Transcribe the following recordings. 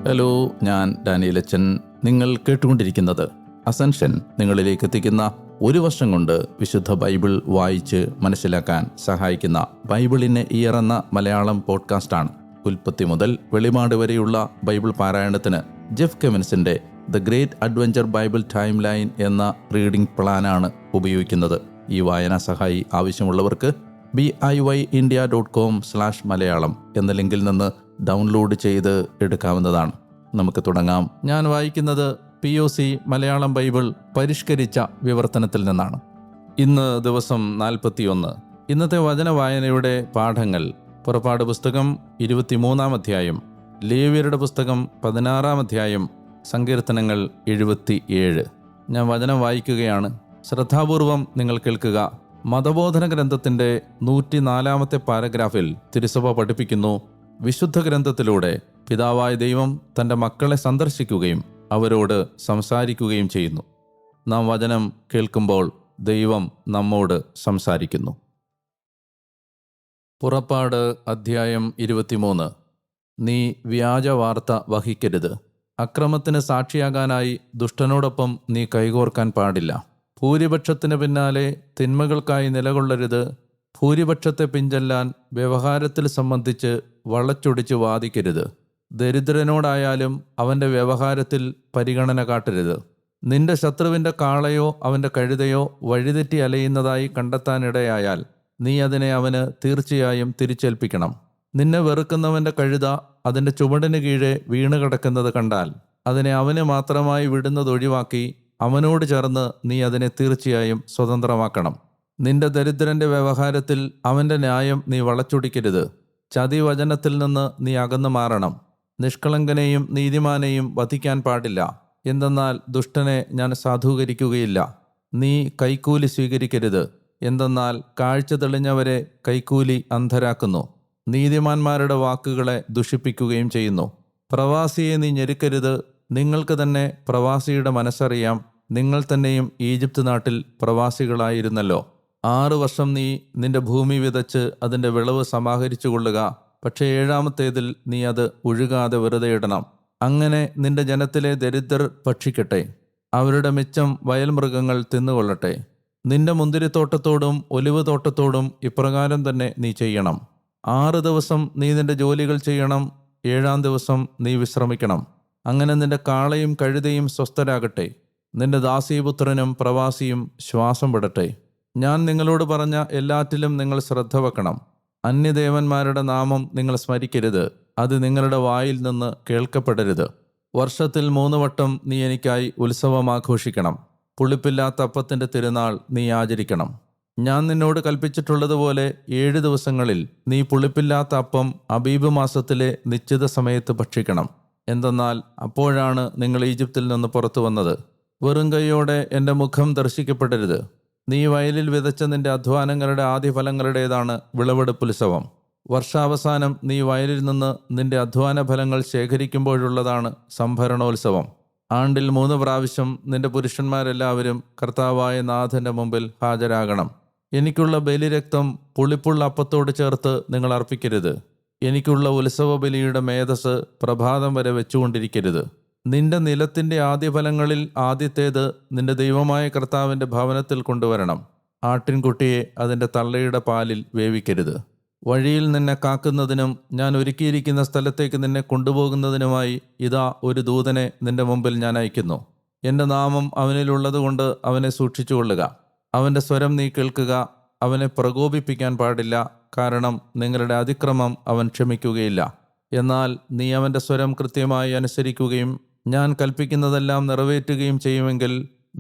Hello, ഞാൻ ഡാനിയലച്ചൻ. നിങ്ങൾ കേട്ടുകൊണ്ടിരിക്കുന്നത് അസെൻഷൻ നിങ്ങളിലേക്ക് എത്തിക്കുന്ന ഒരു വർഷം കൊണ്ട് വിശുദ്ധ ബൈബിൾ വായിച്ച് മനസ്സിലാക്കാൻ സഹായിക്കുന്ന ബൈബിളിന് ഇയറെന്ന മലയാളം പോഡ്കാസ്റ്റാണ്. ഉൽപ്പത്തി മുതൽ വെളിപാട് വരെയുള്ള ബൈബിൾ പാരായണത്തിന് ജെഫ് കെവിൻസിൻ്റെ the great adventure Bible timeline എന്ന റീഡിംഗ് പ്ലാനാണ് ഉപയോഗിക്കുന്നത്. ഈ വായനാ സഹായി ആവശ്യമുള്ളവർക്ക് BIYindia.com/മലയാളം എന്ന ലിങ്കിൽ നിന്ന് ഡൗൺലോഡ് ചെയ്ത് എടുക്കാവുന്നതാണ്. നമുക്ക് തുടങ്ങാം. ഞാൻ വായിക്കുന്നത് POC മലയാളം ബൈബിൾ പരിഷ്കരിച്ച വിവർത്തനത്തിൽ നിന്നാണ്. ഇന്ന് ദിവസം 41. ഇന്നത്തെ വചന വായനയുടെ പാഠങ്ങൾ: പുറപ്പാട് പുസ്തകം 23-ാം അധ്യായം, ലേവ്യരുടെ പുസ്തകം 16-ാം അധ്യായം, സങ്കീർത്തനങ്ങൾ 77. ഞാൻ വചനം വായിക്കുകയാണ്. ശ്രദ്ധാപൂർവം നിങ്ങൾ കേൾക്കുക. മതബോധന ഗ്രന്ഥത്തിൻ്റെ 104-ാമത്തെ പാരഗ്രാഫിൽ തിരുസഭ പഠിപ്പിക്കുന്നു: വിശുദ്ധ ഗ്രന്ഥത്തിലൂടെ പിതാവായ ദൈവം തൻ്റെ മക്കളെ സന്ദർശിക്കുകയും അവരോട് സംസാരിക്കുകയും ചെയ്യുന്നു. നാം വചനം കേൾക്കുമ്പോൾ ദൈവം നമ്മോട് സംസാരിക്കുന്നു. പുറപ്പാട് അധ്യായം 23. നീ വ്യാജ വാർത്ത വഹിക്കരുത്. അക്രമത്തിന് സാക്ഷിയാകാനായി ദുഷ്ടനോടൊപ്പം നീ കൈകോർക്കാൻ പാടില്ല. ഭൂരിപക്ഷത്തിന് പിന്നാലെ തിന്മകൾക്കായി നിലകൊള്ളരുത്. ഭൂരിപക്ഷത്തെ പിഞ്ചെല്ലാൻ വ്യവഹാരത്തിൽ സംബന്ധിച്ച് വളച്ചൊടിച്ച് വാദിക്കരുത്. ദരിദ്രനോടായാലും അവൻ്റെ വ്യവഹാരത്തിൽ പരിഗണന കാട്ടരുത്. നിന്റെ ശത്രുവിൻ്റെ കാളയോ അവൻ്റെ കഴുതയോ വഴിതെറ്റി അലയുന്നതായി കണ്ടെത്താനിടയായാൽ നീ അതിനെ അവന് തീർച്ചയായും തിരിച്ചേൽപ്പിക്കണം. നിന്നെ വെറുക്കുന്നവൻ്റെ കഴുത അതിൻ്റെ ചുവടിന് കീഴെ വീണ് കിടക്കുന്നത് കണ്ടാൽ അതിനെ അവന് മാത്രമായി വിടുന്നതൊഴിവാക്കി അവനോട് ചേർന്ന് നീ അതിനെ തീർച്ചയായും സ്വതന്ത്രമാക്കണം. നിന്റെ ദരിദ്രൻ്റെ വ്യവഹാരത്തിൽ അവൻ്റെ ന്യായം നീ വളച്ചൊടിക്കരുത്. ചതിവചനത്തിൽ നിന്ന് നീ അകന്നു മാറണം. നിഷ്കളങ്കനെയും നീതിമാനെയും വധിക്കാൻ പാടില്ല. എന്തെന്നാൽ ദുഷ്ടനെ ഞാൻ സാധൂകരിക്കുകയില്ല. നീ കൈക്കൂലി സ്വീകരിക്കരുത്. എന്തെന്നാൽ കാഴ്ച തെളിഞ്ഞവരെ കൈക്കൂലി അന്ധരാക്കുന്നു. നീതിമാന്മാരുടെ വാക്കുകളെ ദുഷിപ്പിക്കുകയും ചെയ്യുന്നു. പ്രവാസിയെ നീ ഞെരുക്കരുത്. നിങ്ങൾക്ക് തന്നെ പ്രവാസിയുടെ മനസ്സറിയാം. നിങ്ങൾ തന്നെയും ഈജിപ്ത് നാട്ടിൽ പ്രവാസികളായിരുന്നല്ലോ. 6 വർഷം നീ നിന്റെ ഭൂമി വിതച്ച് അതിൻ്റെ വിളവ് സമാഹരിച്ചു കൊള്ളുക. പക്ഷേ 7-ാമത്തേതിൽ നീ അത് ഉഴുകാതെ വെറുതെ ഇടണം. അങ്ങനെ നിന്റെ ജനത്തിലെ ദരിദ്രർ ഭക്ഷിക്കട്ടെ. അവരുടെ മിച്ചം വയൽമൃഗങ്ങൾ തിന്നുകൊള്ളട്ടെ. നിന്റെ മുന്തിരിത്തോട്ടത്തോടും ഒലിവ് തോട്ടത്തോടും ഇപ്രകാരം തന്നെ നീ ചെയ്യണം. 6 ദിവസം നീ നിന്റെ ജോലികൾ ചെയ്യണം. 7-ാം ദിവസം നീ വിശ്രമിക്കണം. അങ്ങനെ നിന്റെ കാളയും കഴുതയും സ്വസ്ഥരാകട്ടെ. നിന്റെ ദാസീപുത്രനും പ്രവാസിയും ശ്വാസം വിടട്ടെ. ഞാൻ നിങ്ങളോട് പറഞ്ഞ എല്ലാറ്റിലും നിങ്ങൾ ശ്രദ്ധ വെക്കണം. അന്യദേവന്മാരുടെ നാമം നിങ്ങൾ സ്മരിക്കരുത്. അത് നിങ്ങളുടെ വായിൽ നിന്ന് കേൾക്കപ്പെടരുത്. വർഷത്തിൽ 3 വട്ടം നീ എനിക്കായി ഉത്സവം ആഘോഷിക്കണം. പുളിപ്പില്ലാത്ത അപ്പത്തിൻ്റെ തിരുനാൾ നീ ആചരിക്കണം. ഞാൻ നിന്നോട് കൽപ്പിച്ചിട്ടുള്ളതുപോലെ 7 ദിവസങ്ങളിൽ നീ പുളിപ്പില്ലാത്ത അപ്പം അബീബ് മാസത്തിലെ നിശ്ചിത സമയത്ത് ഭക്ഷിക്കണം. എന്തെന്നാൽ അപ്പോഴാണ് നിങ്ങൾ ഈജിപ്തിൽ നിന്ന് പുറത്തു വന്നത്. വെറും കൈയോടെ എൻ്റെ മുഖം ദർശിക്കപ്പെടരുത്. നീ വയലിൽ വിതച്ച നിന്റെ അധ്വാനങ്ങളുടെ ആദ്യഫലങ്ങളുടേതാണ് വിളവെടുപ്പുത്സവം. വർഷാവസാനം നീ വയലിൽ നിന്ന് നിന്റെ അധ്വാന ഫലങ്ങൾ ശേഖരിക്കുമ്പോഴുള്ളതാണ് സംഭരണോത്സവം. ആണ്ടിൽ 3 പ്രാവശ്യം നിന്റെ പുരുഷന്മാരെല്ലാവരും കർത്താവായ നാഥൻ്റെ മുമ്പിൽ ഹാജരാകണം. എനിക്കുള്ള ബലിരക്തം പുളിപ്പുള്ള അപ്പത്തോട് ചേർത്ത് നിങ്ങൾ അർപ്പിക്കരുത്. എനിക്കുള്ള ഉത്സവ ബലിയുടെ മേധസ് പ്രഭാതം വരെ വെച്ചുകൊണ്ടിരിക്കരുത്. നിന്റെ നിലത്തിൻ്റെ ആദ്യഫലങ്ങളിൽ ആദ്യത്തേത് നിന്റെ ദൈവമായ കർത്താവിൻ്റെ ഭവനത്തിൽ കൊണ്ടുവരണം. ആട്ടിൻകുട്ടിയെ അതിൻ്റെ തള്ളയുടെ പാലിൽ വേവിക്കരുത്. വഴിയിൽ നിന്നെ കാക്കുന്നതിനും ഞാൻ ഒരുക്കിയിരിക്കുന്ന സ്ഥലത്തേക്ക് നിന്നെ കൊണ്ടുപോകുന്നതിനുമായി ഇതാ ഒരു ദൂതനെ നിന്റെ മുമ്പിൽ ഞാൻ അയക്കുന്നു. എൻ്റെ നാമം അവനിലുള്ളതുകൊണ്ട് അവനെ സൂക്ഷിച്ചുകൊള്ളുക. അവൻ്റെ സ്വരം നീ കേൾക്കുക. അവനെ പ്രകോപിപ്പിക്കാൻ പാടില്ല. കാരണം നിങ്ങളുടെ അതിക്രമം അവൻ ക്ഷമിക്കുകയില്ല. എന്നാൽ നീ അവൻ്റെ സ്വരം കൃത്യമായി അനുസരിക്കുകയും ഞാൻ കൽപ്പിക്കുന്നതെല്ലാം നിറവേറ്റുകയും ചെയ്യുമെങ്കിൽ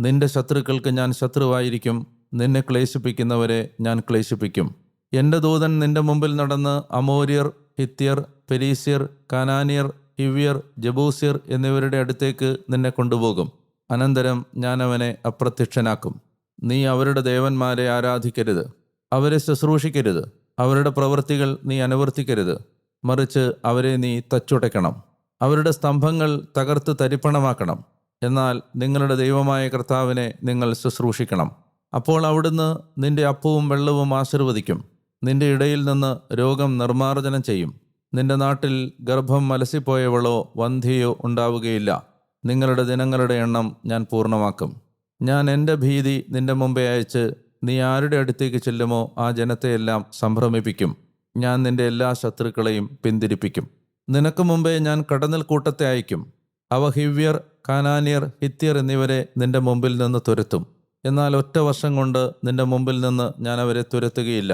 നിന്റെ ശത്രുക്കൾക്ക് ഞാൻ ശത്രുവായിരിക്കും. നിന്നെ ക്ലേശിപ്പിക്കുന്നവരെ ഞാൻ ക്ലേശിപ്പിക്കും. എൻ്റെ ദൂതൻ നിന്റെ മുമ്പിൽ നടന്ന് അമോര്യർ, ഹിത്യർ, പെരീസ്യർ, കനാന്യർ, ഹിവ്യർ, ജബൂസ്യർ എന്നിവരുടെ അടുത്തേക്ക് നിന്നെ കൊണ്ടുപോകും. അനന്തരം ഞാൻ അവനെ അപ്രത്യക്ഷനാക്കും. നീ അവരുടെ ദേവന്മാരെ ആരാധിക്കരുത്. അവരെ ശുശ്രൂഷിക്കരുത്. അവരുടെ പ്രവൃത്തികൾ നീ അനുവർത്തിക്കരുത്. മറിച്ച് അവരെ നീ തച്ചുടയ്ക്കണം. അവരുടെ സ്തംഭങ്ങൾ തകർത്ത് തരിപ്പണമാക്കണം. എന്നാൽ നിങ്ങളുടെ ദൈവമായ കർത്താവിനെ നിങ്ങൾ ശുശ്രൂഷിക്കണം. അപ്പോൾ അവിടുന്ന് നിന്റെ അപ്പവും വെള്ളവും ആശീർവദിക്കും. നിന്റെ ഇടയിൽ നിന്ന് രോഗം നിർമ്മാർജ്ജനം ചെയ്യും. നിന്റെ നാട്ടിൽ ഗർഭം അലസിപ്പോയവളോ വന്ധ്യയോ ഉണ്ടാവുകയില്ല. നിങ്ങളുടെ ദിനങ്ങളുടെ എണ്ണം ഞാൻ പൂർണ്ണമാക്കും. ഞാൻ എൻ്റെ ഭീതി നിന്റെ മുമ്പേ അയച്ച് നീ ആരുടെ അടുത്തേക്ക് ചെല്ലുമോ ആ ജനത്തെയെല്ലാം സംഭ്രമിപ്പിക്കും. ഞാൻ നിന്റെ എല്ലാ ശത്രുക്കളെയും പിന്തിരിപ്പിക്കും. നിനക്ക് മുമ്പേ ഞാൻ കടന്നൽ കൂട്ടത്തെ അയക്കും. അവ ഹിവ്യർ, കാനാന്യർ, ഹിത്യർ എന്നിവരെ നിന്റെ മുമ്പിൽ നിന്ന് തുരത്തും. എന്നാൽ ഒറ്റ വർഷം കൊണ്ട് നിന്റെ മുമ്പിൽ നിന്ന് ഞാൻ അവരെ തുരത്തുകയില്ല.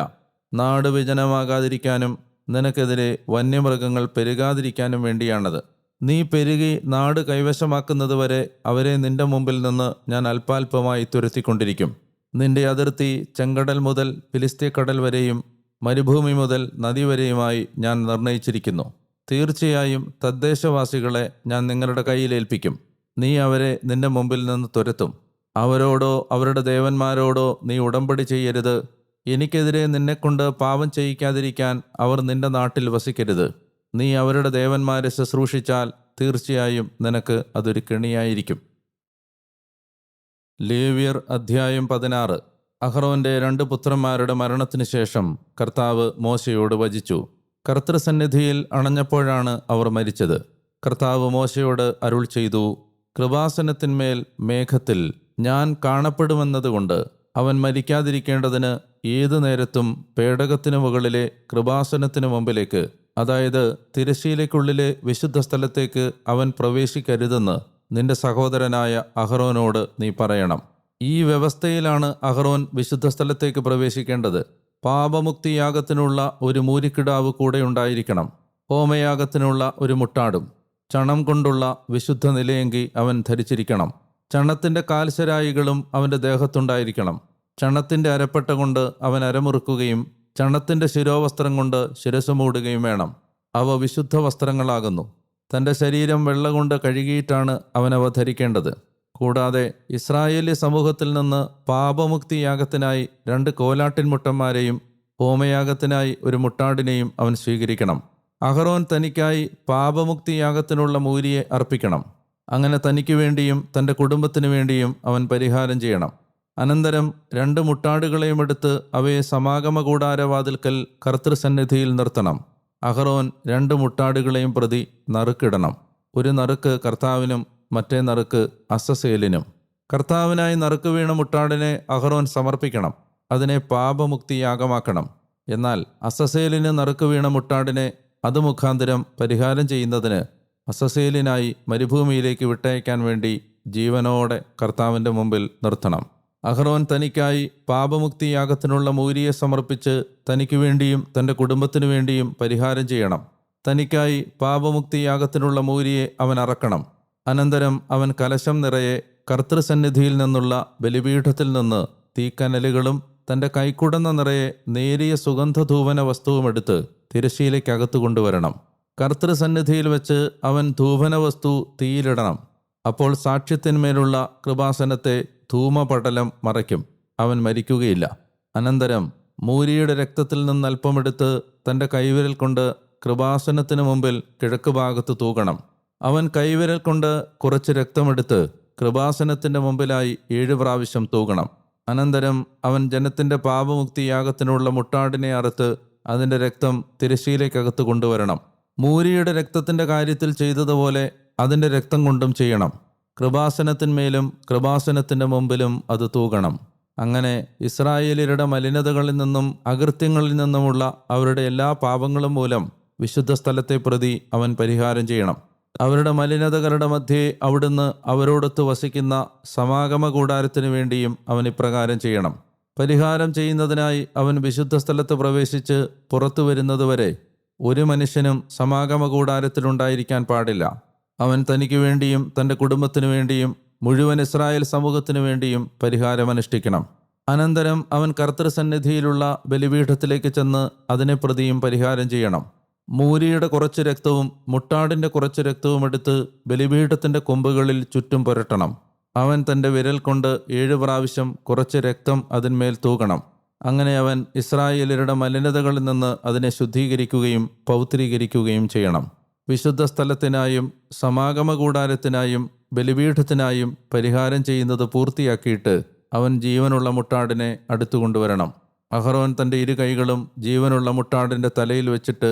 നാട് വിജനമാകാതിരിക്കാനും നിനക്കെതിരെ വന്യമൃഗങ്ങൾ പെരുകാതിരിക്കാനും വേണ്ടിയാണത്. നീ പെരുകി നാട് കൈവശമാക്കുന്നത് വരെ അവരെ നിന്റെ മുമ്പിൽ നിന്ന് ഞാൻ അല്പാൽപമായി തുരത്തിക്കൊണ്ടിരിക്കും. നിന്റെ അതിർത്തി ചെങ്കടൽ മുതൽ ഫിലിസ്തീക്കടൽ വരെയും മരുഭൂമി മുതൽ നദി വരെയുമായി ഞാൻ നിർണയിച്ചിരിക്കുന്നു. തീർച്ചയായും തദ്ദേശവാസികളെ ഞാൻ നിങ്ങളുടെ കയ്യിലേൽപ്പിക്കും. നീ അവരെ നിന്റെ മുമ്പിൽ നിന്ന് തുരത്തും. അവരോടോ അവരുടെ ദേവന്മാരോടോ നീ ഉടമ്പടി ചെയ്യരുത്. എനിക്കെതിരെ നിന്നെക്കൊണ്ട് പാപം ചെയ്യിക്കാതിരിക്കാൻ അവർ നിന്റെ നാട്ടിൽ വസിക്കരുത്. നീ അവരുടെ ദേവന്മാരെ ശുശ്രൂഷിച്ചാൽ തീർച്ചയായും നിനക്ക് അതൊരു കെണിയായിരിക്കും. ലേവ്യർ അധ്യായം 16. അഹ്റോന്റെ 2 പുത്രന്മാരുടെ മരണത്തിന് ശേഷം കർത്താവ് മോശയോട് വചിച്ചു. കർത്തൃസന്നിധിയിൽ അണഞ്ഞപ്പോഴാണ് അവർ മരിച്ചത്. കർത്താവ് മോശയോട് അരുൾ ചെയ്തു, കൃപാസനത്തിന്മേൽ മേഘത്തിൽ ഞാൻ കാണപ്പെടുമെന്നതുകൊണ്ട് അവൻ മരിക്കാതിരിക്കേണ്ടതിന് ഏതു നേരത്തും പേടകത്തിനു മുകളിലെ കൃപാസനത്തിനു മുമ്പിലേക്ക്, അതായത് തിരശ്ശീലയ്ക്കുള്ളിലെ വിശുദ്ധ സ്ഥലത്തേക്ക് അവൻ പ്രവേശിക്കരുതെന്ന് നിന്റെ സഹോദരനായ അഹ്റോനോട് നീ പറയണം. ഈ വ്യവസ്ഥയിലാണ് അഹ്റോൻ വിശുദ്ധ സ്ഥലത്തേക്ക് പ്രവേശിക്കേണ്ടത്. പാപമുക്തിയാഗത്തിനുള്ള ഒരു മൂരിക്കിടാവ് കൂടെ ഉണ്ടായിരിക്കണം. ഹോമയാഗത്തിനുള്ള ഒരു മുട്ടാടും ചണം കൊണ്ടുള്ള വിശുദ്ധ നിലയങ്കി അവൻ ധരിച്ചിരിക്കണം. ചണത്തിൻ്റെ കാൽശരായികളും അവൻ്റെ ദേഹത്തുണ്ടായിരിക്കണം. ചണത്തിൻ്റെ അരപ്പട്ട കൊണ്ട് അവൻ അരമുറുക്കുകയും ചണത്തിൻ്റെ ശിരോവസ്ത്രം കൊണ്ട് ശിരസ് മൂടുകയും വേണം. അവ വിശുദ്ധ വസ്ത്രങ്ങളാകുന്നു. തൻ്റെ ശരീരം വെള്ള കൊണ്ട് കഴുകിയിട്ടാണ് അവനവ ധരിക്കേണ്ടത്. കൂടാതെ ഇസ്രായേലി സമൂഹത്തിൽ നിന്ന് പാപമുക്തിയാഗത്തിനായി 2 കോലാട്ടിൻമുട്ടന്മാരെയും ഹോമയാഗത്തിനായി ഒരു മുട്ടാടിനെയും അവൻ സ്വീകരിക്കണം. അഹ്റോൻ തനിക്കായി പാപമുക്തിയാഗത്തിനുള്ള മൂരിയെ അർപ്പിക്കണം. അങ്ങനെ തനിക്ക് വേണ്ടിയും തൻ്റെ കുടുംബത്തിനു വേണ്ടിയും അവൻ പരിഹാരം ചെയ്യണം. അനന്തരം 2 മുട്ടാടുകളെയും എടുത്ത് അവയെ സമാഗമ കൂടാരവാതിൽക്കൽ കർത്തൃസന്നിധിയിൽ നിർത്തണം. അഹ്റോൻ 2 മുട്ടാടുകളെയും പ്രതി നറുക്കിടണം. ഒരു നറുക്ക് കർത്താവിനും മറ്റേ നറുക്ക് അസസേലിനും. കർത്താവിനായി നറുക്ക് വീണ മുട്ടാടിനെ അഹ്റോൻ സമർപ്പിക്കണം. അതിനെ പാപമുക്തിയാഗമാക്കണം. എന്നാൽ അസസേലിന് നറുക്ക് വീണ മുട്ടാടിനെ അത് മുഖാന്തരം പരിഹാരം ചെയ്യുന്നതിന് അസസേലിനായി മരുഭൂമിയിലേക്ക് വിട്ടയക്കാൻ വേണ്ടി ജീവനോടെ കർത്താവിൻ്റെ മുമ്പിൽ നിർത്തണം. അഹ്റോൻ തനിക്കായി പാപമുക്തിയാഗത്തിനുള്ള മൂരിയെ സമർപ്പിച്ച് തനിക്ക് വേണ്ടിയും തൻ്റെ കുടുംബത്തിനു വേണ്ടിയും പരിഹാരം ചെയ്യണം. തനിക്കായി പാപമുക്തിയാഗത്തിനുള്ള മൂരിയെ അവൻ അറക്കണം. അനന്തരം അവൻ കലശം നിറയെ കർത്തൃസന്നിധിയിൽ നിന്നുള്ള ബലിപീഠത്തിൽ നിന്ന് തീക്കനലുകളും തൻ്റെ കൈക്കുടന്ന നിറയെ നേരിയ സുഗന്ധധൂപന വസ്തുവും എടുത്ത് തിരശ്ശീലയ്ക്കകത്ത് കൊണ്ടുവരണം. കർത്തൃസന്നിധിയിൽ വെച്ച് അവൻ ധൂപന വസ്തു തീയിലിടണം. അപ്പോൾ സാക്ഷ്യത്തിന്മേലുള്ള കൃപാസനത്തെ ധൂമപടലം മറയ്ക്കും. അവൻ മരിക്കുകയില്ല. അനന്തരം മൂരിയുടെ രക്തത്തിൽ നിന്ന് അല്പമെടുത്ത് തൻ്റെ കൈവിരൽ കൊണ്ട് കൃപാസനത്തിനു മുമ്പിൽ കിഴക്ക് ഭാഗത്ത് തൂകണം. അവൻ കൈവിരൽ കൊണ്ട് കുറച്ച് രക്തമെടുത്ത് കൃപാസനത്തിൻ്റെ മുമ്പിലായി 7 പ്രാവശ്യം തൂകണം. അനന്തരം അവൻ ജനത്തിൻ്റെ പാപമുക്തിയാഗത്തിനുള്ള മുട്ടാടിനെ അറുത്ത് അതിൻ്റെ രക്തം തിരശ്ശീലയ്ക്കകത്ത് കൊണ്ടുവരണം. മൂരിയുടെ രക്തത്തിൻ്റെ കാര്യത്തിൽ ചെയ്തതുപോലെ അതിൻ്റെ രക്തം കൊണ്ടും ചെയ്യണം. കൃപാസനത്തിന്മേലും കൃപാസനത്തിൻ്റെ മുമ്പിലും അത് തൂകണം. അങ്ങനെ ഇസ്രായേലിയരുടെ മലിനതകളിൽ നിന്നും അകൃത്യങ്ങളിൽ നിന്നുമുള്ള അവരുടെ എല്ലാ പാപങ്ങളും മൂലം വിശുദ്ധ സ്ഥലത്തെ പ്രതി അവൻ പരിഹാരം ചെയ്യണം. അവരുടെ മലിനതകളുടെ മധ്യേ അവിടുന്ന് അവരോടൊത്ത് വസിക്കുന്ന സമാഗമ കൂടാരത്തിനു വേണ്ടിയും അവൻ ഇപ്രകാരം ചെയ്യണം. പരിഹാരം ചെയ്യുന്നതിനായി അവൻ വിശുദ്ധ സ്ഥലത്ത് പ്രവേശിച്ച് പുറത്തു വരുന്നതുവരെ ഒരു മനുഷ്യനും സമാഗമ കൂടാരത്തിലുണ്ടായിരിക്കാൻ പാടില്ല. അവൻ തനിക്ക് വേണ്ടിയും തൻ്റെ കുടുംബത്തിനു വേണ്ടിയും മുഴുവൻ ഇസ്രായേൽ സമൂഹത്തിനു വേണ്ടിയും പരിഹാരമനുഷ്ഠിക്കണം. അനന്തരം അവൻ കർത്തൃസന്നിധിയിലുള്ള ബലിപീഠത്തിലേക്ക് ചെന്ന് അതിനെ പ്രതിയും പരിഹാരം ചെയ്യണം. മൂരിയുടെ കുറച്ച് രക്തവും മുട്ടാടിൻ്റെ കുറച്ച് രക്തവും എടുത്ത് ബലിപീഠത്തിൻ്റെ കൊമ്പുകളിൽ ചുറ്റും പുരട്ടണം. അവൻ തൻ്റെ വിരൽ കൊണ്ട് 7 പ്രാവശ്യം കുറച്ച് രക്തം അതിന്മേൽ തൂകണം. അങ്ങനെ അവൻ ഇസ്രായേലരുടെ മലിനതകളിൽ നിന്ന് അതിനെ ശുദ്ധീകരിക്കുകയും പൗത്രീകരിക്കുകയും ചെയ്യണം. വിശുദ്ധ സ്ഥലത്തിനായും സമാഗമ കൂടാരത്തിനായും ബലിപീഠത്തിനായും പരിഹാരം ചെയ്യുന്നത് പൂർത്തിയാക്കിയിട്ട് അവൻ ജീവനുള്ള മുട്ടാടിനെ അടുത്തുകൊണ്ടുവരണം. അഹ്റോൻ തൻ്റെ 2 കൈകളും ജീവനുള്ള മുട്ടാടിൻ്റെ തലയിൽ വെച്ചിട്ട്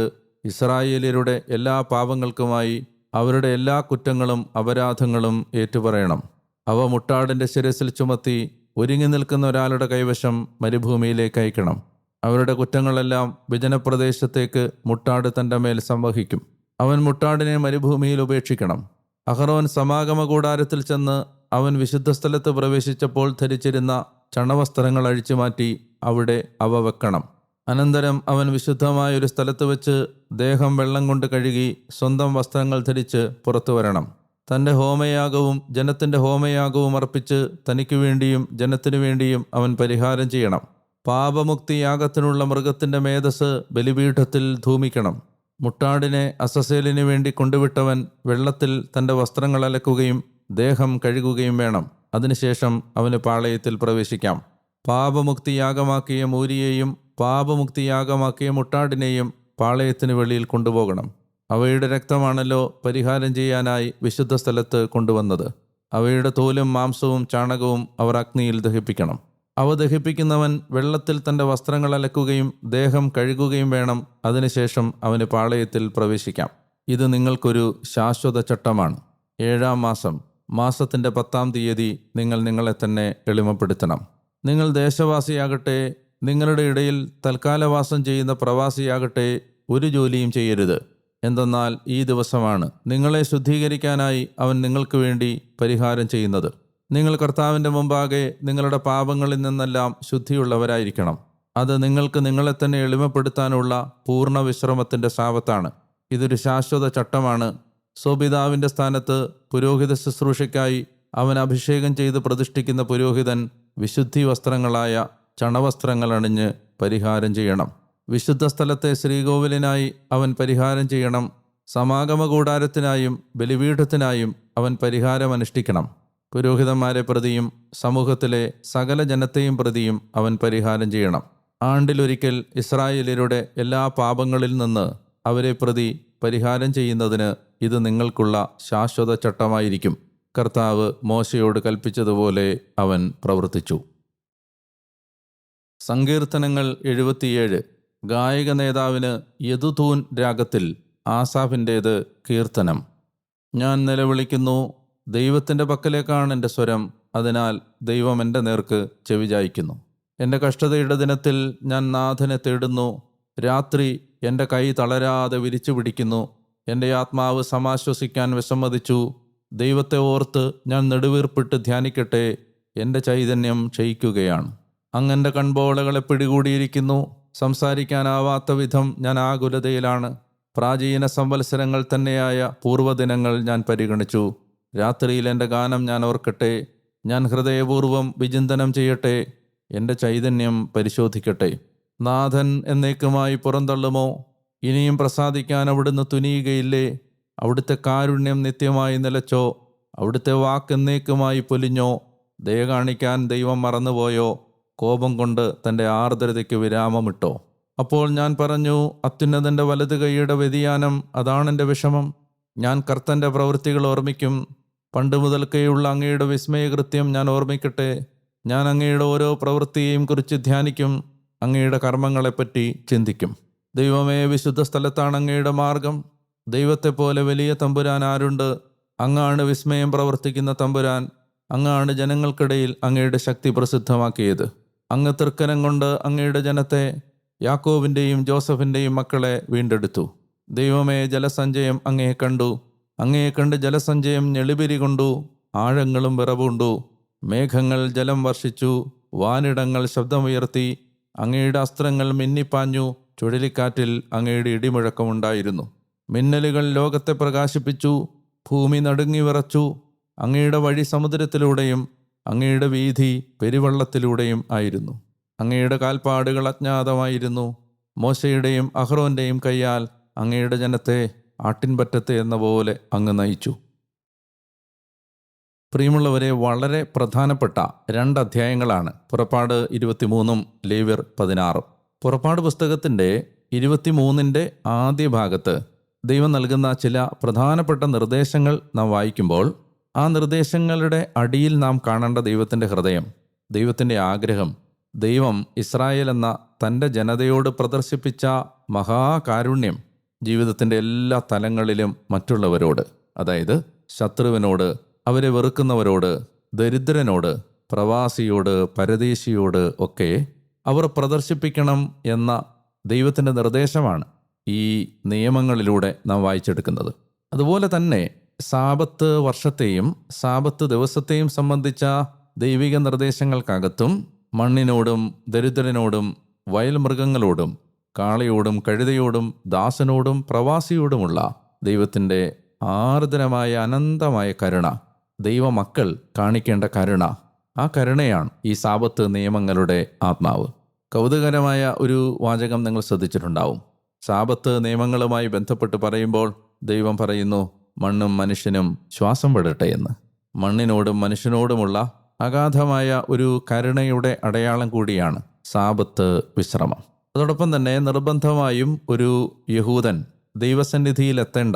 ഇസ്രായേല്യരുടെ എല്ലാ പാപങ്ങൾക്കുമായി അവരുടെ എല്ലാ കുറ്റങ്ങളും അപരാധങ്ങളും ഏറ്റുപറയണം. അവ മുട്ടാടിൻ്റെ ശിരസിൽ ചുമത്തി ഒരുങ്ങി നിൽക്കുന്ന ഒരാളുടെ കൈവശം മരുഭൂമിയിലേക്ക് അയക്കണം. അവരുടെ കുറ്റങ്ങളെല്ലാം വിജനപ്രദേശത്തേക്ക് മുട്ടാട് തൻ്റെ മേൽ സംവഹിക്കും. അവൻ മുട്ടാടിനെ മരുഭൂമിയിൽ ഉപേക്ഷിക്കണം. അഹറോൻ സമാഗമ കൂടാരത്തിൽ ചെന്ന് അവൻ വിശുദ്ധ സ്ഥലത്ത് പ്രവേശിച്ചപ്പോൾ ധരിച്ചിരുന്ന ചണവസ്ത്രങ്ങൾ അഴിച്ചുമാറ്റി അവിടെ അവ വെക്കണം. അനന്തരം അവൻ വിശുദ്ധമായൊരു സ്ഥലത്ത് വെച്ച് ദേഹം വെള്ളം കൊണ്ട് കഴുകി സ്വന്തം വസ്ത്രങ്ങൾ ധരിച്ച് പുറത്തു വരണം. തൻ്റെ ഹോമയാഗവും ജനത്തിൻ്റെ ഹോമയാഗവും അർപ്പിച്ച് തനിക്കു വേണ്ടിയും ജനത്തിനു വേണ്ടിയും അവൻ പരിഹാരം ചെയ്യണം. പാപമുക്തിയാഗത്തിനുള്ള മൃഗത്തിൻ്റെ മേധസ് ബലിപീഠത്തിൽ ധൂമിക്കണം. മുട്ടാടിനെ അസസേലിനു വേണ്ടി കൊണ്ടുവിട്ടവൻ വെള്ളത്തിൽ തൻ്റെ വസ്ത്രങ്ങൾ അലക്കുകയും ദേഹം കഴുകുകയും വേണം. അതിനുശേഷം അവന് പാളയത്തിൽ പ്രവേശിക്കാം. പാപമുക്തിയാഗമാക്കിയ മൂരിയെയും പാപമുക്തിയാഗമാക്കിയ മുട്ടാടിനെയും പാളയത്തിന് വെളിയിൽ കൊണ്ടുപോകണം. അവയുടെ രക്തമാണല്ലോ പരിഹാരം ചെയ്യാനായി വിശുദ്ധ സ്ഥലത്ത് കൊണ്ടുവന്നത്. അവയുടെ തോലും മാംസവും ചാണകവും അവർ അഗ്നിയിൽ ദഹിപ്പിക്കണം. അവ ദഹിപ്പിക്കുന്നവൻ വെള്ളത്തിൽ തൻ്റെ വസ്ത്രങ്ങൾ അലക്കുകയും ദേഹം കഴുകുകയും വേണം. അതിനുശേഷം അവന് പാളയത്തിൽ പ്രവേശിക്കാം. ഇത് നിങ്ങൾക്കൊരു ശാശ്വത ചട്ടമാണ്. 7-ാം മാസം മാസത്തിൻ്റെ 10-ാം തീയതി നിങ്ങൾ നിങ്ങളെ തന്നെ എളിമപ്പെടുത്തണം. നിങ്ങൾ ദേശവാസിയാകട്ടെ, നിങ്ങളുടെ ഇടയിൽ തൽക്കാലവാസം ചെയ്യുന്ന പ്രവാസിയാകട്ടെ, ഒരു ജോലിയും ചെയ്യരുത്. എന്തെന്നാൽ ഈ ദിവസമാണ് നിങ്ങളെ ശുദ്ധീകരിക്കാനായി അവൻ നിങ്ങൾക്ക് വേണ്ടി പരിഹാരം ചെയ്യുന്നത്. നിങ്ങൾ കർത്താവിൻ്റെ മുമ്പാകെ നിങ്ങളുടെ പാപങ്ങളിൽ നിന്നെല്ലാം ശുദ്ധിയുള്ളവരായിരിക്കണം. അത് നിങ്ങൾക്ക് നിങ്ങളെ തന്നെ എളിമപ്പെടുത്താനുള്ള പൂർണ്ണ വിശ്രമത്തിൻ്റെ ശാബത്താണ്. ഇതൊരു ശാശ്വത ചട്ടമാണ്. സ്വപിതാവിൻ്റെ സ്ഥാനത്ത് പുരോഹിത ശുശ്രൂഷയ്ക്കായി അവൻ അഭിഷേകം ചെയ്ത് പ്രതിഷ്ഠിക്കുന്ന പുരോഹിതൻ വിശുദ്ധി വസ്ത്രങ്ങളായ ചണവസ്ത്രങ്ങൾ അണിഞ്ഞ് പരിഹാരം ചെയ്യണം. വിശുദ്ധ സ്ഥലത്തെ ശ്രീകോവിലിനായി അവൻ പരിഹാരം ചെയ്യണം. സമാഗമ കൂടാരത്തിനായും ബലിപീഠത്തിനായും അവൻ പരിഹാരം അനുഷ്ഠിക്കണം. പുരോഹിതന്മാരെ പ്രതിയും സമൂഹത്തിലെ സകല ജനത്തെയും പ്രതിയും അവൻ പരിഹാരം ചെയ്യണം. ആണ്ടിലൊരിക്കൽ ഇസ്രായേല്യരുടെ എല്ലാ പാപങ്ങളിൽ നിന്ന് അവരെ പ്രതി പരിഹാരം ചെയ്യുന്നതിന് ഇത് നിങ്ങൾക്കുള്ള ശാശ്വത ചട്ടമായിരിക്കും. കർത്താവ് മോശയോട് കൽപ്പിച്ചതുപോലെ അവൻ പ്രവർത്തിച്ചു. സങ്കീർത്തനങ്ങൾ 77. ഗായക നേതാവിന് യദുതൂൻ രാഗത്തിൽ ആസാഫിൻ്റേത് കീർത്തനം. ഞാൻ നിലവിളിക്കുന്നു, ദൈവത്തിൻ്റെ പക്കലേക്കാണ് എൻ്റെ സ്വരം. അതിനാൽ ദൈവം എൻ്റെ നേർക്ക് ചെവിചായ്ക്കുന്നു. എൻ്റെ കഷ്ടതയുടെ ദിനത്തിൽ ഞാൻ നാഥനെ തേടുന്നു. രാത്രി എൻ്റെ കൈ തളരാതെ വിരിച്ചു പിടിക്കുന്നു. എൻ്റെ ആത്മാവ് സമാശ്വസിക്കാൻ വിസമ്മതിച്ചു. ദൈവത്തെ ഓർത്ത് ഞാൻ നെടുവീർപ്പിട്ട് ധ്യാനിക്കട്ടെ. എൻ്റെ ചൈതന്യം ക്ഷയിക്കുകയാണ്. അങ്ങൻ്റെ കൺപോളകളെ പിടികൂടിയിരിക്കുന്നു. സംസാരിക്കാനാവാത്ത വിധം ഞാൻ ആകുലതയിലാണ്. പ്രാചീന സംവത്സരങ്ങൾ തന്നെയായ പൂർവ്വദിനങ്ങൾ ഞാൻ പരിഗണിച്ചു. രാത്രിയിൽ എൻ്റെ ഗാനം ഞാൻ ഓർക്കട്ടെ. ഞാൻ ഹൃദയപൂർവ്വം വിചിന്തനം ചെയ്യട്ടെ. എൻ്റെ ചൈതന്യം പരിശോധിക്കട്ടെ. നാഥൻ എന്നേക്കുമായി പുറന്തള്ളുമോ? ഇനിയും പ്രസാദിക്കാൻ അവിടുന്ന് തുനിയുകയില്ലേ? അവിടുത്തെ കാരുണ്യം നിത്യമായി നിലച്ചോ? അവിടുത്തെ വാക്ക് എന്നേക്കുമായി പൊലിഞ്ഞോ? ദയ കാണിക്കാൻ ദൈവം മറന്നുപോയോ? കോപം കൊണ്ട് തൻ്റെ ആർദ്രതയ്ക്ക് വിരാമമിട്ടോ? അപ്പോൾ ഞാൻ പറഞ്ഞു, അത്യുന്നതൻ്റെ വലതു കൈയുടെ വ്യതിയാനം, അതാണെൻ്റെ വിഷമം. ഞാൻ കർത്തൻ്റെ പ്രവൃത്തികൾ ഓർമ്മിക്കും. പണ്ട് മുതൽക്കേയുള്ള അങ്ങയുടെ വിസ്മയകൃത്യം ഞാൻ ഓർമ്മിക്കട്ടെ. ഞാൻ അങ്ങയുടെ ഓരോ പ്രവൃത്തിയെയും കുറിച്ച് ധ്യാനിക്കും. അങ്ങയുടെ കർമ്മങ്ങളെപ്പറ്റി ചിന്തിക്കും. ദൈവമേ, വിശുദ്ധ സ്ഥലത്താണ് അങ്ങയുടെ മാർഗം. ദൈവത്തെപ്പോലെ വലിയ തമ്പുരാൻ ആരുണ്ട്? അങ്ങാണ് വിസ്മയം പ്രവർത്തിക്കുന്ന തമ്പുരാൻ. അങ്ങാണ് ജനങ്ങൾക്കിടയിൽ അങ്ങയുടെ ശക്തി പ്രസിദ്ധമാക്കിയത്. അങ്ങ് തൃക്കനം കൊണ്ട് അങ്ങയുടെ ജനത്തെ, യാക്കോബിൻ്റെയും ജോസഫിൻ്റെയും മക്കളെ വീണ്ടെടുത്തു. ദൈവമേ, ജലസഞ്ചയം അങ്ങയെ കണ്ടു. അങ്ങയെ കണ്ട് ജലസഞ്ചയം ഞെളിപിരി കൊണ്ടു. ആഴങ്ങളും വിറവുണ്ടു. മേഘങ്ങൾ ജലം വർഷിച്ചു. വാനിടങ്ങൾ ശബ്ദമുയർത്തി. അങ്ങയുടെ അസ്ത്രങ്ങൾ മിന്നിപ്പാഞ്ഞു. ചുഴലിക്കാറ്റിൽ അങ്ങയുടെ ഇടിമുഴക്കമുണ്ടായിരുന്നു. മിന്നലുകൾ ലോകത്തെ പ്രകാശിപ്പിച്ചു. ഭൂമി നടുങ്ങി വിറച്ചു. അങ്ങയുടെ വഴി സമുദ്രത്തിലൂടെയും അങ്ങയുടെ വീഥി പെരുവെള്ളത്തിലൂടെയും ആയിരുന്നു. അങ്ങയുടെ കാൽപ്പാടുകൾ അജ്ഞാതമായിരുന്നു. മോശയുടെയും അഹ്റോൻ്റെയും കൈയാൽ അങ്ങയുടെ ജനത്തെ ആട്ടിൻപറ്റത്തെ എന്ന പോലെ അങ്ങ് നയിച്ചു. പ്രിയമുള്ളവരെ, വളരെ പ്രധാനപ്പെട്ട 2 അധ്യായങ്ങളാണ് പുറപ്പാട് 23 ലേവ്യർ 16. പുറപ്പാട് പുസ്തകത്തിൻ്റെ 23 ആദ്യ ഭാഗത്ത് ദൈവം നൽകുന്ന ചില പ്രധാനപ്പെട്ട നിർദ്ദേശങ്ങൾ നാം വായിക്കുമ്പോൾ ആ നിർദ്ദേശങ്ങളുടെ അടിയിൽ നാം കാണേണ്ട ദൈവത്തിൻ്റെ ഹൃദയം, ദൈവത്തിൻ്റെ ആഗ്രഹം, ദൈവം ഇസ്രായേൽ എന്ന തൻ്റെ ജനതയോട് പ്രദർശിപ്പിച്ച മഹാകാരുണ്യം, ജീവിതത്തിൻ്റെ എല്ലാ തലങ്ങളിലും മറ്റുള്ളവരോട്, അതായത് ശത്രുവിനോട്, അവരെ വെറുക്കുന്നവരോട്, ദരിദ്രനോട്, പ്രവാസിയോട്, പരദേശിയോട് ഒക്കെ അവർ പ്രദർശിപ്പിക്കണം എന്ന ദൈവത്തിൻ്റെ നിർദ്ദേശമാണ് ഈ നിയമങ്ങളിലൂടെ നാം വായിച്ചെടുക്കുന്നത്. അതുപോലെ തന്നെ സാബത്ത് വർഷത്തെയും സാബത്ത് ദിവസത്തെയും സംബന്ധിച്ച ദൈവിക നിർദ്ദേശങ്ങൾക്കകത്തും മണ്ണിനോടും ദരിദ്രനോടും വയൽ മൃഗങ്ങളോടും കാളയോടും കഴുതയോടും ദാസനോടും പ്രവാസിയോടുമുള്ള ദൈവത്തിൻ്റെ ആർദ്രമായ അനന്തമായ കരുണ, ദൈവമക്കൾ കാണിക്കേണ്ട കരുണ, ആ കരുണയാണ് ഈ സാബത്ത് നിയമങ്ങളുടെ ആത്മാവ്. കൗതുകകരമായ ഒരു വാചകം നിങ്ങൾ ശ്രദ്ധിച്ചിട്ടുണ്ടാവും. സാബത്ത് നിയമങ്ങളുമായി ബന്ധപ്പെട്ട് പറയുമ്പോൾ ദൈവം പറയുന്നു, മണ്ണും മനുഷ്യനും ശ്വാസം വിടട്ടെ എന്ന്. മണ്ണിനോടും മനുഷ്യനോടുമുള്ള അഗാധമായ ഒരു കരുണയുടെ അടയാളം കൂടിയാണ് സാബത്ത് വിശ്രമം. അതോടൊപ്പം തന്നെ നിർബന്ധമായും ഒരു യഹൂദൻ ദൈവസന്നിധിയിലെത്തേണ്ട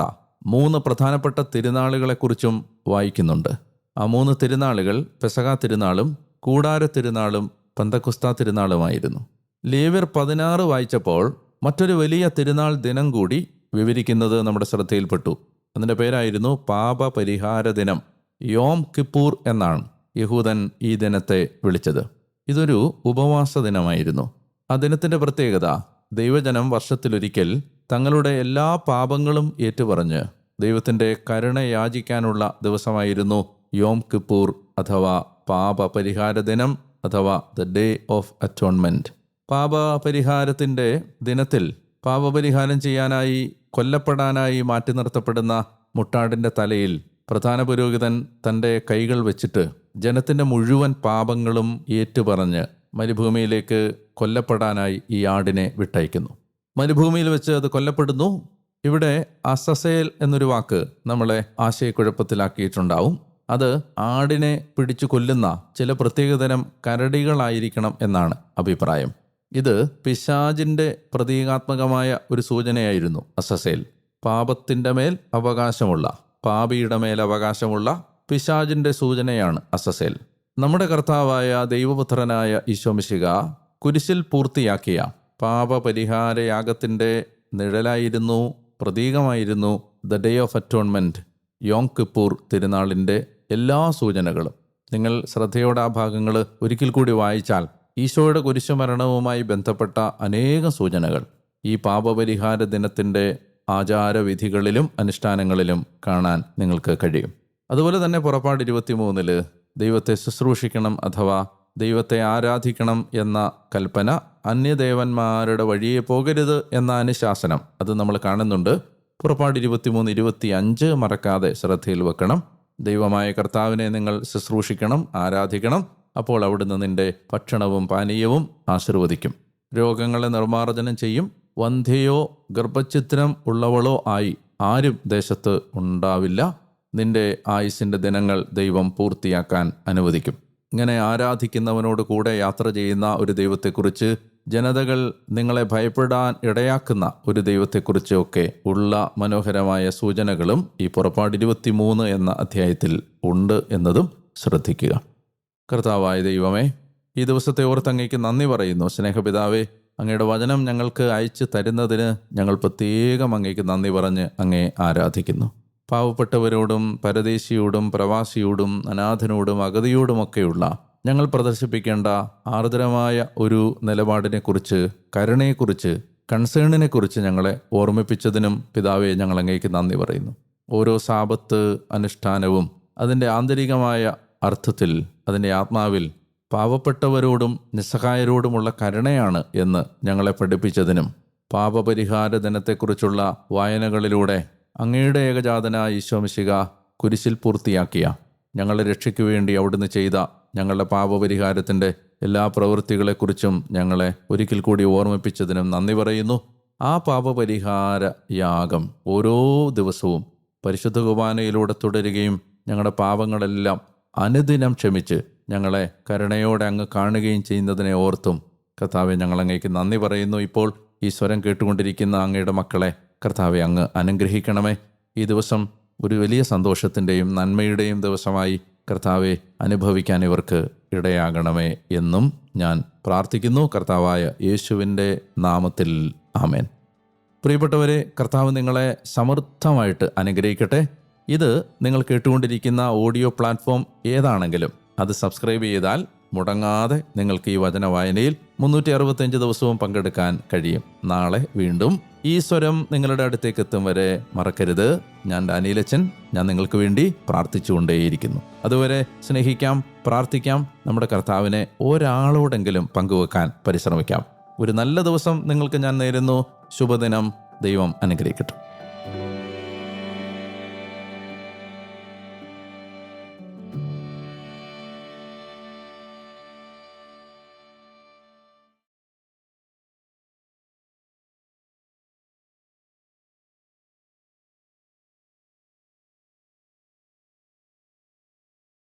3 പ്രധാനപ്പെട്ട തിരുനാളുകളെക്കുറിച്ചും വായിക്കുന്നുണ്ട്. ആ 3 തിരുനാളുകൾ പെസഹ തിരുനാളും കൂടാര തിരുനാളും പെന്തക്കോസ്താ തിരുനാളുമായിരുന്നു. ലേവ്യർ 16 വായിച്ചപ്പോൾ മറ്റൊരു വലിയ തിരുനാൾ ദിനം കൂടി വിവരിക്കുന്നത് നമ്മുടെ ശ്രദ്ധയിൽപ്പെട്ടു. അതിൻ്റെ പേരായിരുന്നു പാപപരിഹാര ദിനം. യോം കിപ്പൂർ എന്നാണ് യഹൂദൻ ഈ ദിനത്തെ വിളിച്ചത്. ഇതൊരു ഉപവാസ ദിനമായിരുന്നു. ആ ദിനത്തിൻ്റെ പ്രത്യേകത, ദൈവജനം വർഷത്തിലൊരിക്കൽ തങ്ങളുടെ എല്ലാ പാപങ്ങളും ഏറ്റുപറഞ്ഞ് ദൈവത്തിൻ്റെ കരുണ യാചിക്കാനുള്ള ദിവസമായിരുന്നു യോം കിപ്പൂർ അഥവാ പാപപരിഹാര ദിനം അഥവാ ദ ഡേ ഓഫ് അറ്റോൺമെൻറ്റ്. പാപപരിഹാരത്തിൻ്റെ ദിനത്തിൽ പാപപരിഹാരം ചെയ്യാനായി കൊല്ലപ്പെടാനായി മാറ്റി നിർത്തപ്പെടുന്ന മുട്ടാടിൻ്റെ തലയിൽ പ്രധാന പുരോഹിതൻ തൻ്റെ കൈകൾ വെച്ചിട്ട് ജനത്തിൻ്റെ മുഴുവൻ പാപങ്ങളും ഏറ്റുപറഞ്ഞ് മരുഭൂമിയിലേക്ക് കൊല്ലപ്പെടാനായി ഈ ആടിനെ വിട്ടയക്കുന്നു. മരുഭൂമിയിൽ വെച്ച് അത് കൊല്ലപ്പെടുന്നു. ഇവിടെ അസസേൽ എന്നൊരു വാക്ക് നമ്മളെ ആശയക്കുഴപ്പത്തിലാക്കിയിട്ടുണ്ടാവും. അത് ആടിനെ പിടിച്ചു കൊല്ലുന്ന ചില പ്രത്യേകതരം കരടികളായിരിക്കണം എന്നാണ് അഭിപ്രായം. ഇത് പിശാചിൻ്റെ പ്രതീകാത്മകമായ ഒരു സൂചനയായിരുന്നു അസസേൽ. പാപത്തിൻ്റെ മേൽ അവകാശമുള്ള, പാപിയുടെ മേൽ അവകാശമുള്ള പിശാചിൻ്റെ സൂചനയാണ് അസസേൽ. നമ്മുടെ കർത്താവായ ദൈവപുത്രനായ ഈശോ മിശിഹ കുരിശിൽ പൂർത്തിയാക്കിയ പാപപരിഹാരയാഗത്തിൻ്റെ നിഴലായിരുന്നു, പ്രതീകമായിരുന്നു the day of atonement, Yom Kippur തിരുനാളിൻ്റെ എല്ലാ സൂചനകളും. നിങ്ങൾ ശ്രദ്ധയോടെ ആ ഭാഗങ്ങൾ ഒരിക്കൽ കൂടി വായിച്ചാൽ ഈശോയുടെ കുരിശുമരണവുമായി ബന്ധപ്പെട്ട അനേകം സൂചനകൾ ഈ പാപപരിഹാര ദിനത്തിൻ്റെ ആചാരവിധികളിലും അനുഷ്ഠാനങ്ങളിലും കാണാൻ നിങ്ങൾക്ക് കഴിയും. അതുപോലെ തന്നെ പുറപ്പാട് 23 ദൈവത്തെ ശുശ്രൂഷിക്കണം അഥവാ ദൈവത്തെ ആരാധിക്കണം എന്ന കൽപ്പന, അന്യദേവന്മാരുടെ വഴിയെ പോകരുത് എന്ന അനുശാസനം, അത് നമ്മൾ കാണുന്നുണ്ട്. പുറപ്പാട് 23-25 മറക്കാതെ ശ്രദ്ധയിൽ വെക്കണം. ദൈവമായ കർത്താവിനെ നിങ്ങൾ ശുശ്രൂഷിക്കണം, ആരാധിക്കണം. അപ്പോൾ അവിടുന്ന് നിന്റെ ഭക്ഷണവും പാനീയവും ആശീർവദിക്കും, രോഗങ്ങളെ നിർമ്മാർജ്ജനം ചെയ്യും. വന്ധ്യയോ ഗർഭഛിദ്രം ഉള്ളവളോ ആയി ആരും ദേശത്ത് ഉണ്ടാവില്ല. നിന്റെ ആയുസ്സിൻ്റെ ദിനങ്ങൾ ദൈവം പൂർത്തിയാക്കാൻ അനുവദിക്കും. ഇങ്ങനെ ആരാധിക്കുന്നവനോട് കൂടെ യാത്ര ചെയ്യുന്ന ഒരു ദൈവത്തെക്കുറിച്ച്, ജനതകൾ നിങ്ങളെ ഭയപ്പെടാൻ ഇടയാക്കുന്ന ഒരു ദൈവത്തെക്കുറിച്ചൊക്കെ ഉള്ള മനോഹരമായ സൂചനകളും ഈ പുറപ്പാട് 23 എന്ന അധ്യായത്തിൽ ഉണ്ട് എന്നതും ശ്രദ്ധിക്കുക. കർത്താവായ ദൈവമേ, ഈ ദിവസത്തെ ഓർത്ത് അങ്ങേക്ക് നന്ദി പറയുന്നു. സ്നേഹപിതാവേ, അങ്ങയുടെ വചനം ഞങ്ങൾക്ക് അയച്ചു തരുന്നതിന് ഞങ്ങൾ പ്രത്യേകം അങ്ങേക്ക് നന്ദി പറഞ്ഞ് അങ്ങേ ആരാധിക്കുന്നു. പാവപ്പെട്ടവരോടും പരദേശിയോടും പ്രവാസിയോടും അനാഥനോടും അഗതിയോടുമൊക്കെയുള്ള ഞങ്ങൾ പ്രദർശിപ്പിക്കേണ്ട ആർദ്രമായ ഒരു നിലപാടിനെക്കുറിച്ച്, കരുണയെക്കുറിച്ച്, കൺസേണിനെക്കുറിച്ച് ഞങ്ങളെ ഓർമ്മിപ്പിച്ചതിനും പിതാവേ ഞങ്ങൾ അങ്ങേക്ക് നന്ദി പറയുന്നു. ഓരോ സാബത്ത് അനുഷ്ഠാനവും അതിൻ്റെ ആന്തരികമായ അർത്ഥത്തിൽ, അതിൻ്റെ ആത്മാവിൽ പാവപ്പെട്ടവരോടും നിസ്സഹായരോടുമുള്ള കരുണയാണ് എന്ന് ഞങ്ങളെ പഠിപ്പിച്ചതിനും, പാപപരിഹാര ദിനത്തെക്കുറിച്ചുള്ള വായനകളിലൂടെ അങ്ങയുടെ ഏകജാതനായ ഈശോ മിശിഹ കുരിശിൽ പൂർത്തിയാക്കിയ, ഞങ്ങളെ രക്ഷയ്ക്ക് വേണ്ടി അവിടുന്ന് ചെയ്ത ഞങ്ങളുടെ പാപപരിഹാരത്തിൻ്റെ എല്ലാ പ്രവൃത്തികളെക്കുറിച്ചും ഞങ്ങളെ ഒരിക്കൽ കൂടി ഓർമ്മിപ്പിച്ചതിനും നന്ദി പറയുന്നു. ആ പാപപരിഹാര യാഗം ഓരോ ദിവസവും പരിശുദ്ധ കുർബാനയിലൂടെ തുടരുകയും ഞങ്ങളുടെ പാപങ്ങളെല്ലാം അനുദിനം ക്ഷമിച്ച് ഞങ്ങളെ കരുണയോടെ അങ്ങ് കാണുകയും ചെയ്യുന്നതിനെ ഓർത്തും കർത്താവെ ഞങ്ങളങ്ങേക്ക് നന്ദി പറയുന്നു. ഇപ്പോൾ ഈ സ്വരം കേട്ടുകൊണ്ടിരിക്കുന്ന അങ്ങയുടെ മക്കളെ കർത്താവെ അങ്ങ് അനുഗ്രഹിക്കണമേ. ഈ ദിവസം ഒരു വലിയ സന്തോഷത്തിൻ്റെയും നന്മയുടെയും ദിവസമായി കർത്താവെ അനുഭവിക്കാൻ ഇവർക്ക് ഇടയാകണമേ എന്നും ഞാൻ പ്രാർത്ഥിക്കുന്നു. കർത്താവായ യേശുവിൻ്റെ നാമത്തിൽ ആമേൻ. പ്രിയപ്പെട്ടവരെ, കർത്താവ് നിങ്ങളെ സമൃദ്ധമായിട്ട് അനുഗ്രഹിക്കട്ടെ. ഇത് നിങ്ങൾ കേട്ടുകൊണ്ടിരിക്കുന്ന ഓഡിയോ പ്ലാറ്റ്ഫോം ഏതാണെങ്കിലും അത് സബ്സ്ക്രൈബ് ചെയ്താൽ മുടങ്ങാതെ നിങ്ങൾക്ക് ഈ വചന വായനയിൽ 365 ദിവസവും പങ്കെടുക്കാൻ കഴിയും. നാളെ വീണ്ടും ഈ സ്വരം നിങ്ങളുടെ അടുത്തേക്ക് എത്തും വരെ മറക്കരുത്. ഞാൻ ഡാനിയലച്ചൻ. ഞാൻ നിങ്ങൾക്ക് വേണ്ടി പ്രാർത്ഥിച്ചുകൊണ്ടേയിരിക്കുന്നു. അതുവരെ സ്നേഹിക്കാം, പ്രാർത്ഥിക്കാം, നമ്മുടെ കർത്താവിനെ ഒരാളോടെങ്കിലും പങ്കുവെക്കാൻ പരിശ്രമിക്കാം. ഒരു നല്ല ദിവസം നിങ്ങൾക്ക് ഞാൻ നേരുന്നു. ശുഭദിനം. ദൈവം അനുഗ്രഹിക്കട്ടെ.